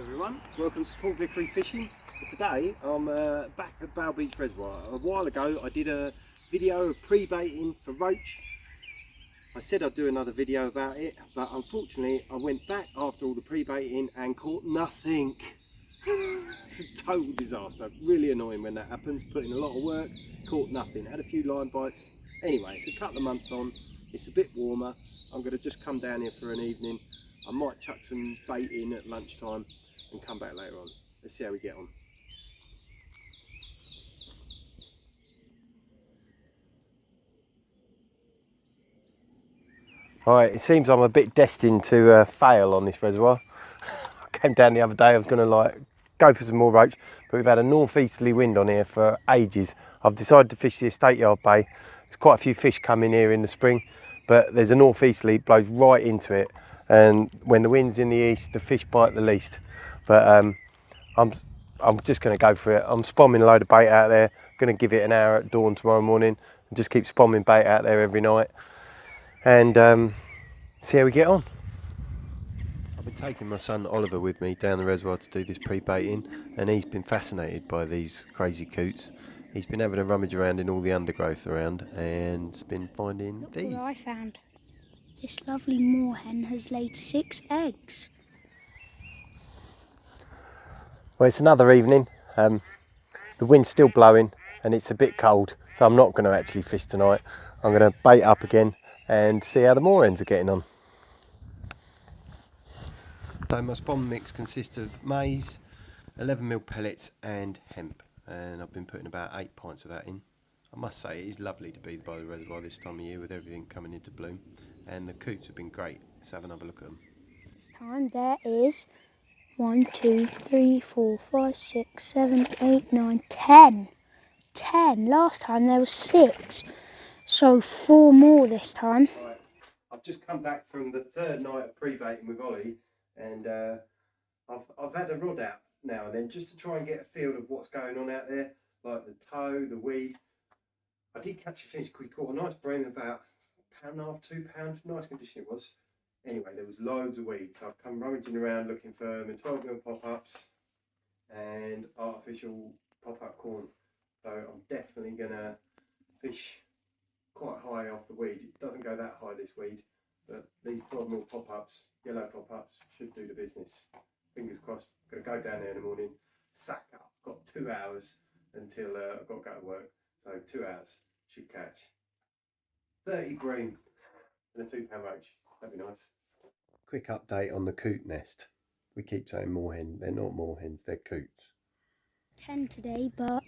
Everyone, welcome to Paul Vickery Fishing. Today I'm back at Bough Beach Reservoir. A while ago I did a video of pre-baiting for roach. I said I'd do another video about it, but unfortunately I went back after all the pre-baiting and caught nothing. It's a total disaster. Really annoying when that happens. Put in a lot of work, caught nothing. Had a few line bites. Anyway, it's a couple of months on. It's a bit warmer. I'm going to just come down here for an evening. I might chuck some bait in at lunchtime and come back later on. Let's see how we get on. Right, it seems I'm a bit destined to fail on this reservoir. I came down the other day, I was going to go for some more roach, but we've had a northeasterly wind on here for ages. I've decided to fish the estate yard bay. There's quite a few fish come in here in the spring, but there's a northeasterly, it blows right into it, and when the wind's in the east, the fish bite the least. But I'm just going to go for it. I'm spomming a load of bait out there. I'm going to give it an hour at dawn tomorrow morning and just keep spomming bait out there every night and see how we get on. I've been taking my son Oliver with me down the reservoir to do this pre-baiting, and he's been fascinated by these crazy coots. He's been having a rummage around in all the undergrowth around and been finding these. Look what I found. This lovely moorhen has laid 6 eggs. Well, it's another evening. The wind's still blowing and it's a bit cold, so I'm not going to actually fish tonight. I'm going to bait up again and see how the moorhens are getting on. So my spawn mix consists of maize, 11mm pellets and hemp, and I've been putting about 8 pints of that in. I must say it is lovely to be by the reservoir this time of year with everything coming into bloom, and the coots have been great. Let's have another look at them. This time there is 1, 2, 3, 4, 5, 6, 7, 8, 9, 10. 10. Last time there was 6. So 4 more this time. Right. I've just come back from the third night of pre-baiting with Ollie, and I've had a rod out now and then just to try and get a feel of what's going on out there, like the tow, the weed. I did catch a fish. We caught a nice bream, about £1.5 to £2. Nice condition it was. Anyway, there was loads of weeds, so I've come rummaging around looking for them in 12mm pop-ups and artificial pop-up corn. So I'm definitely gonna fish quite high off the weed. It doesn't go that high, this weed, but these 12mm pop-ups, yellow pop-ups, should do the business. Fingers crossed. Gonna go down there in the morning, sack up. Got 2 hours until I've got to go to work, so 2 hours should catch 30 bream and a £2 roach. That'd be nice. Quick update on the coot nest. We keep saying moorhen. They're not moorhens, they're coots. 10 today, but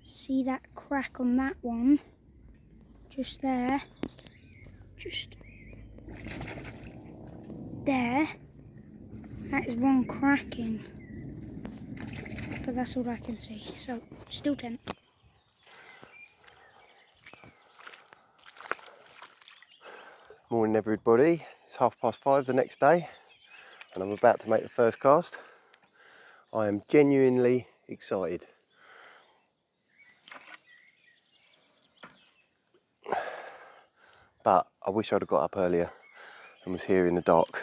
see that crack on that one? Just there. Just there. That is one cracking. But that's all I can see. So, still 10. Morning everybody, it's 5:30 the next day and I'm about to make the first cast. I am genuinely excited. But I wish I'd have got up earlier and was here in the dark,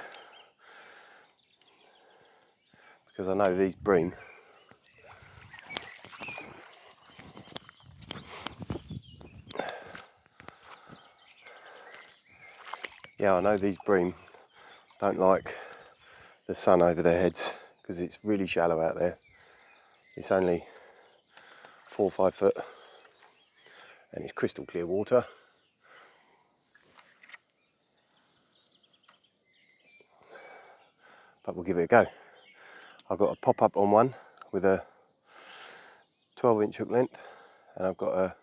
because I know these bream don't like the sun over their heads because it's really shallow out there. It's only 4 or 5 foot and it's crystal clear water. But we'll give it a go. I've got a pop up on one with a 12-inch hook length, and I've got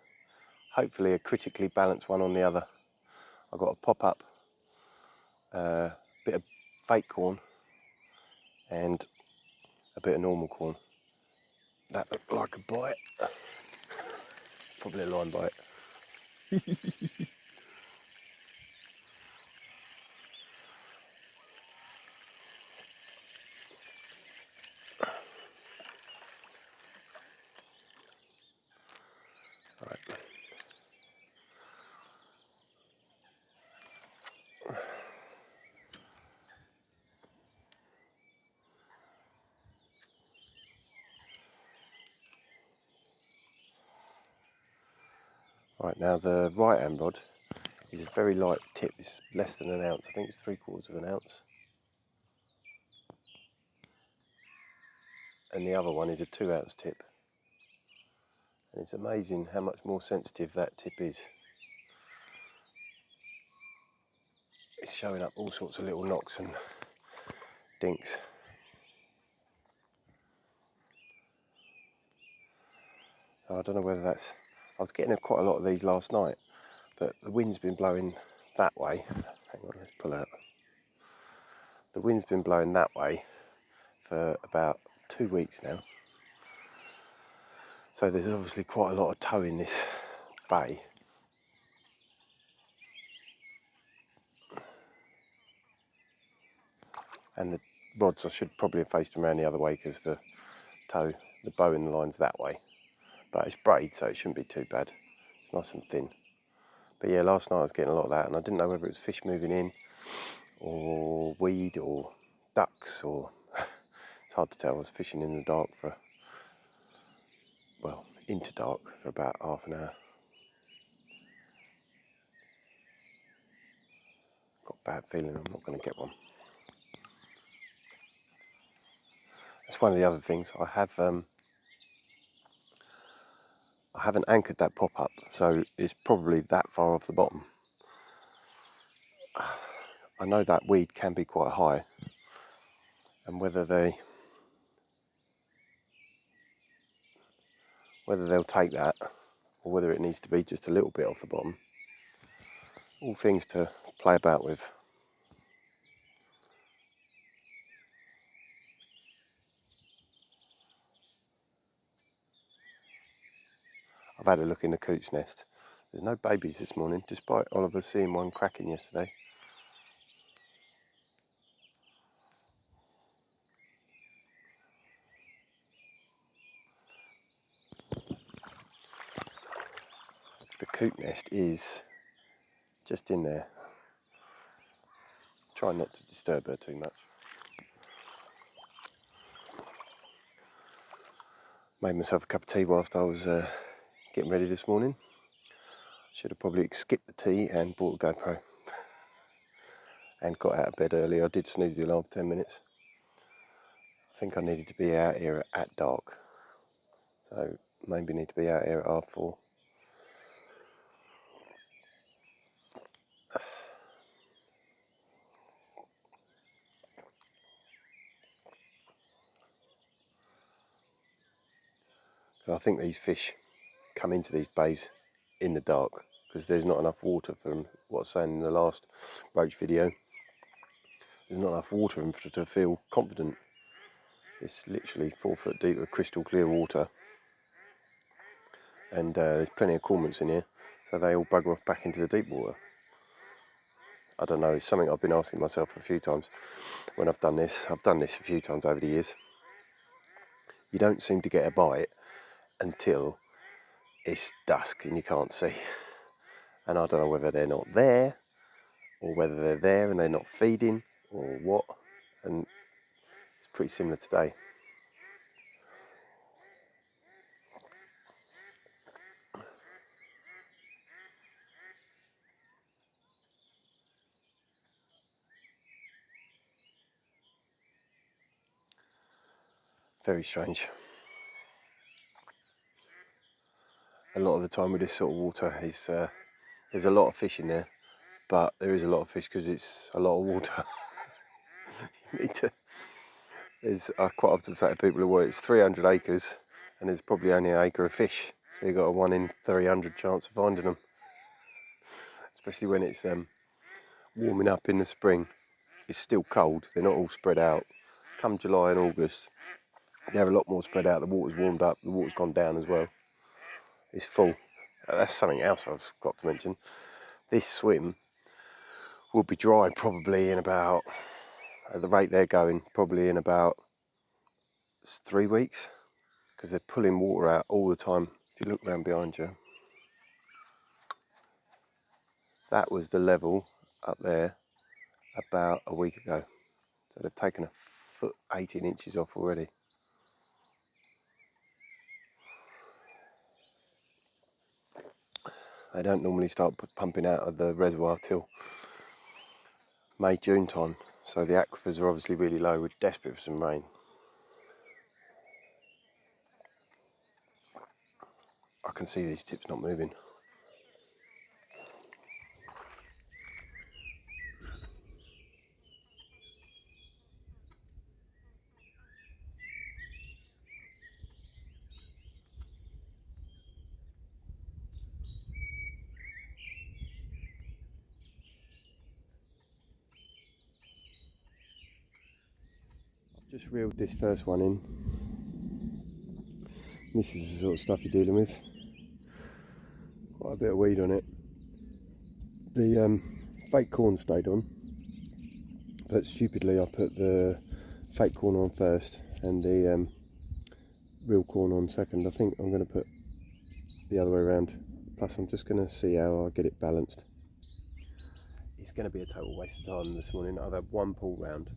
hopefully a critically balanced one on the other. I've got a pop up bit of fake corn and a bit of normal corn. That looked like a bite. Probably a line bite. Right. Right, now the right hand rod is a very light tip, it's less than an ounce, I think it's 3/4 of an ounce. And the other one is a 2-ounce tip. And it's amazing how much more sensitive that tip is. It's showing up all sorts of little knocks and dinks. So I don't know whether that's... I was getting quite a lot of these last night, but the wind's been blowing that way. Hang on, let's pull out. The wind's been blowing that way for about 2 weeks now. So there's obviously quite a lot of tow in this bay. And the rods, I should probably have faced them around the other way because the bow in the line's that way. But it's braid, so it shouldn't be too bad. It's nice and thin. But yeah, last night I was getting a lot of that, and I didn't know whether it was fish moving in, or weed, or ducks, or... It's hard to tell. I was fishing in the dark for... well, into dark for about half an hour. Got a bad feeling I'm not going to get one. That's one of the other things. I haven't anchored that pop-up, so it's probably that far off the bottom. I know that weed can be quite high, and whether they'll take that, or whether it needs to be just a little bit off the bottom, all things to play about with. I've had a look in the coots nest. There's no babies this morning, despite Oliver seeing one cracking yesterday. The coot nest is just in there. Try not to disturb her too much. Made myself a cup of tea whilst I was getting ready this morning. Should have probably skipped the tea and bought the GoPro. And got out of bed early. I did snooze the alarm for 10 minutes. I think I needed to be out here at dark. So maybe need to be out here at 4:30. I think these fish come into these bays in the dark because there's not enough water for them. What I was saying in the last roach video, there's not enough water for them to feel confident. It's literally 4 foot deep of crystal clear water, and there's plenty of cormorants in here, so they all bugger off back into the deep water. I don't know, it's something I've been asking myself a few times when I've done this. I've done this a few times over the years. You don't seem to get a bite until it's dusk and you can't see. And I don't know whether they're not there, or whether they're there and they're not feeding, or what. And it's pretty similar today. Very strange. A lot of the time with this sort of water is there's a lot of fish in there, but there is a lot of fish because it's a lot of water. You need to... I quite often say to people, well, it's 300 acres and there's probably only an acre of fish, so you've got a 1 in 300 chance of finding them, especially when it's warming up in the spring. It's still cold, they're not all spread out. Come July and August, they're a lot more spread out. The water's warmed up, the water's gone down as well. It's full. That's something else I've got to mention. This swim will be dry probably in about, at the rate they're going, probably in about 3 weeks, because they're pulling water out all the time. If you look round behind you, that was the level up there about a week ago. So they've taken a foot 18 inches off already. They don't normally start pumping out of the reservoir till May, June time. So the aquifers are obviously really low. We're desperate for some rain. I can see these tips not moving. Just reeled this first one in. This is the sort of stuff you're dealing with. Quite a bit of weed on it. The fake corn stayed on, but stupidly I put the fake corn on first and the real corn on second. I think I'm going to put the other way around. Plus I'm just going to see how I get it balanced. It's going to be a total waste of time this morning. I've had one pull round,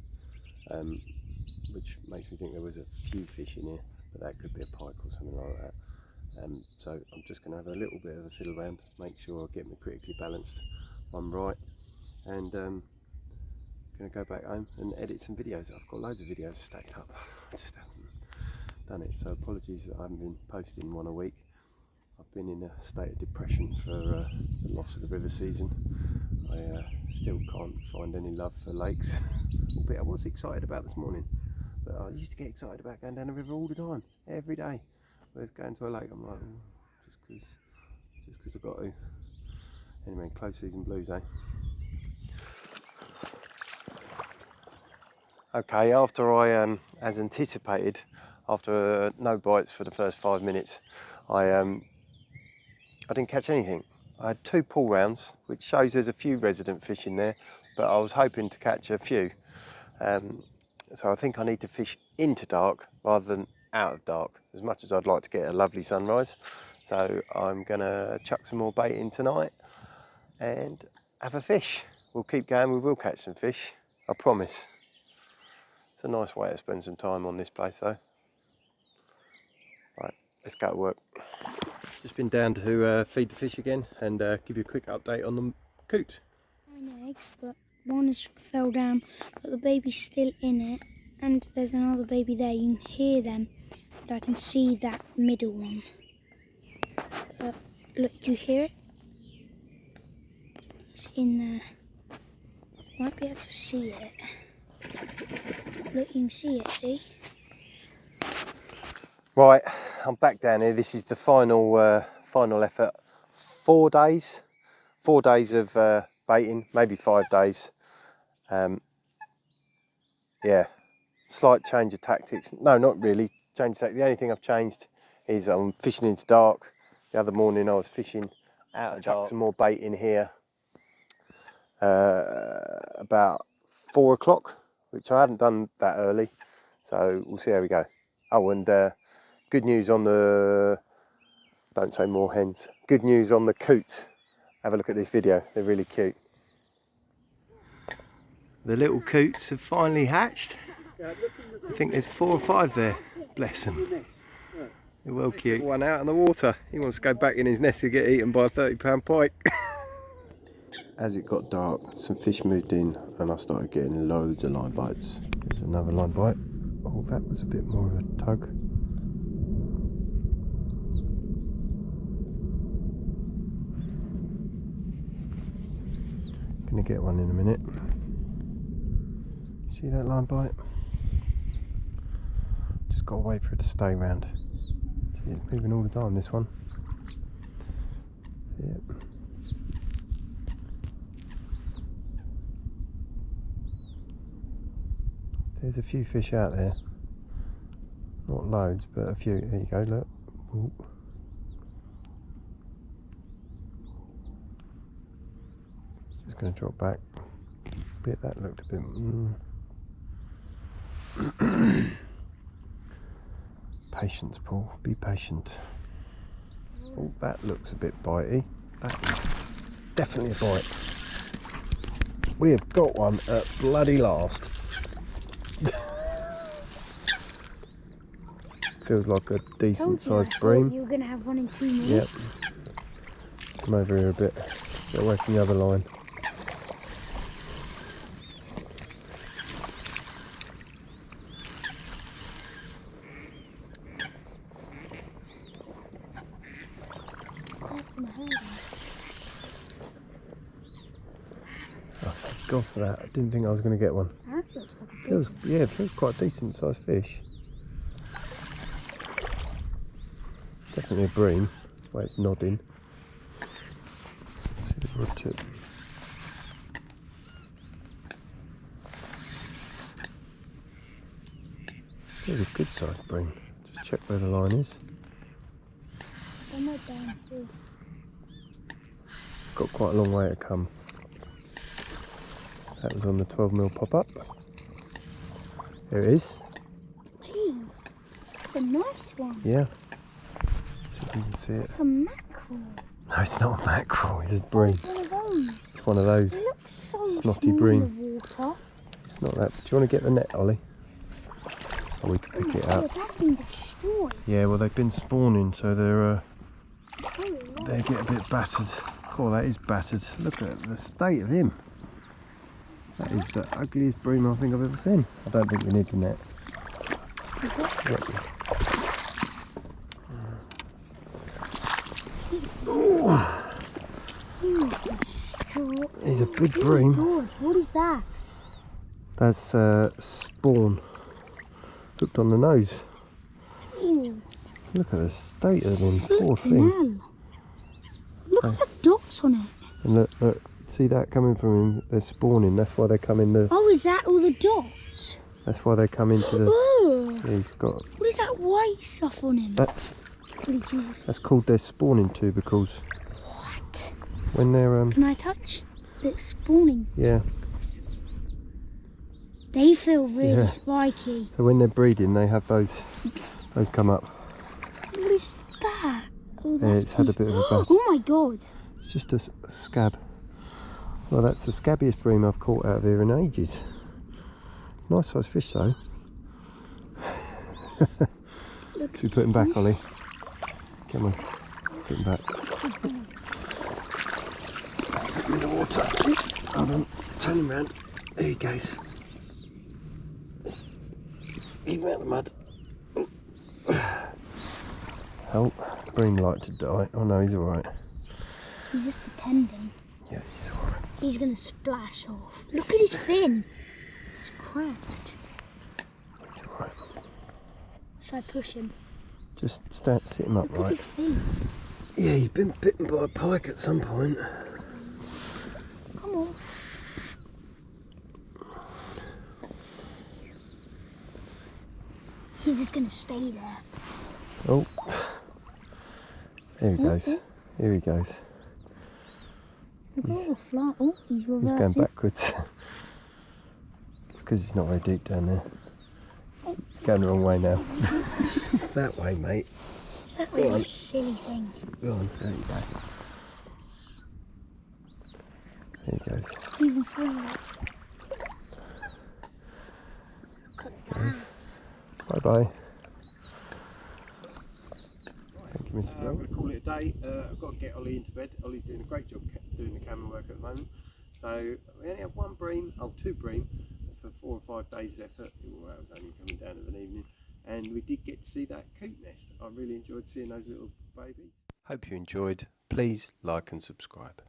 which makes me think there was a few fish in here, but that could be a pike or something like that. So I'm just going to have a little bit of a fiddle around, make sure I get my critically balanced one right, and going to go back home and edit some videos. I've got loads of videos stacked up. I just haven't done it, so apologies that I haven't been posting one a week. I've been in a state of depression for the loss of the river season. I still can't find any love for lakes, albeit I was excited about this morning. But I used to get excited about going down the river all the time, every day. Whereas going to a lake, I'm like, oh, just because I've got to. Anyway, close season blues, eh? Okay, after I, as anticipated, after no bites for the first 5 minutes, I didn't catch anything. I had 2 pull rounds, which shows there's a few resident fish in there, but I was hoping to catch a few. So I think I need to fish into dark rather than out of dark, as much as I'd like to get a lovely sunrise. So I'm gonna chuck some more bait in tonight and have a fish. We'll keep going, we will catch some fish, I promise. It's a nice way to spend some time on this place though. Right, let's go to work. Just been down to feed the fish again and give you a quick update on the coot. 9 eggs, but one has fell down, but the baby's still in it, and there's another baby there. You can hear them, and I can see that middle one. But look, do you hear it? It's in there. Might be able to see it. Look, you can see it, see? Right, I'm back down here. This is the final final effort. 4 days. 4 days of baiting, maybe 5 days. Yeah, slight change of tactics. No, not really. Change of tactics. The only thing I've changed is I'm fishing into dark. The other morning I was fishing out of dark. Some more bait in here about 4 o'clock, which I haven't done that early. So we'll see how we go. Oh, and good news on the, don't say more hens, good news on the coots. Have a look at this video, they're really cute. The little coots have finally hatched. I think there's 4 or 5 there, bless them. They're well cute. One out in the water, he wants to go back in his nest to get eaten by a 30-pound pike. As it got dark, some fish moved in and I started getting loads of line bites. There's another line bite. Oh, that was a bit more of a tug. Gonna get one in a minute. See that line bite? Just gotta wait for it to stay round. See, it's moving all the time, this one. See it? There's a few fish out there. Not loads, but a few. There you go, look. Ooh. Just going to drop back. That looked a bit. Patience, Paul. Be patient. Oh, that looks a bit bitey. That is definitely a bite. We have got one at bloody last. Feels like a decent sized bream. You were going to have one in 2 minutes. Yep. Come over here a bit. Get away from the other line. Oh, thank God for that. I didn't think I was going to get one. That looks like a big Feels, yeah, it feels quite a decent sized fish. Definitely a bream, that's why it's nodding. See the rod tip. Feels a good sized bream. Just check where the line is. somewhere down here. Got quite a long way to come. That was on the 12mm pop up. There it is. Jeez, it's a nice one. Yeah. See if you can see it. It's a mackerel. No, it's not a mackerel, it's a bream. It's one of those. It's one of those. It looks so Snotty small bream. in the water. It's not that. Do you want to get the net, Ollie? Or we can pick it Oh, up. that's been destroyed. Yeah, well they've been spawning, so they're Oh, they get a bit battered. Oh, that is battered. Look at the state of him. That is the ugliest bream I think I've ever seen. I don't think we need the net. He's a big bream. God, what is that? That's spawn. Hooked on the nose. Ew. Look at the state of him, poor thing. Hell. Look at the dots on it. And look, see that coming from him? They're spawning. That's why they come in the. Oh, is that all the dots? That's why they come into the. Oh, Yeah, he's got. what is that white stuff on him? That's Holy Jesus. that's called their spawning tubercles. What? When they're Can I touch the spawning? yeah. They feel really Yeah. spiky. So when they're breeding, they have those come up. What is that? Oh, Yeah, that's it's had a bit of a bat. Oh my God. It's just a scab. Well, that's the scabbiest bream I've caught out of here in ages. It's a nice sized fish though. Look Should we put him back, Ollie? Come on, put him back. Put him in the water. Hold on, turn him round. There he goes. Keep him out of the mud. Oh, bream like to die. Oh no, he's alright. He's just pretending. Yeah, he's alright. He's going to splash off. Look at his fin. It's cracked. He's alright. Should I push him? Just sit him Look at upright. his fin. Yeah, he's been bitten by a pike at some point. Come on. He's just going to stay there. Oh, here he goes. Here he goes. Look at all the fly. Oh, he's He's going reversing. backwards. It's because it's not very deep down there. It's going the wrong way now. That way, mate. Is that way, you silly thing? Go on, there you go. There he goes. Even further. Look at that. Bye bye. Thank you, Mr. I'm going to call it a day. I've got to get Ollie into bed. Ollie's doing a great job doing the camera work at the moment. So we only have two bream for 4 or 5 days effort. Well, that was only coming down of an evening. And we did get to see that coot nest. I really enjoyed seeing those little babies. Hope you enjoyed. Please like and subscribe.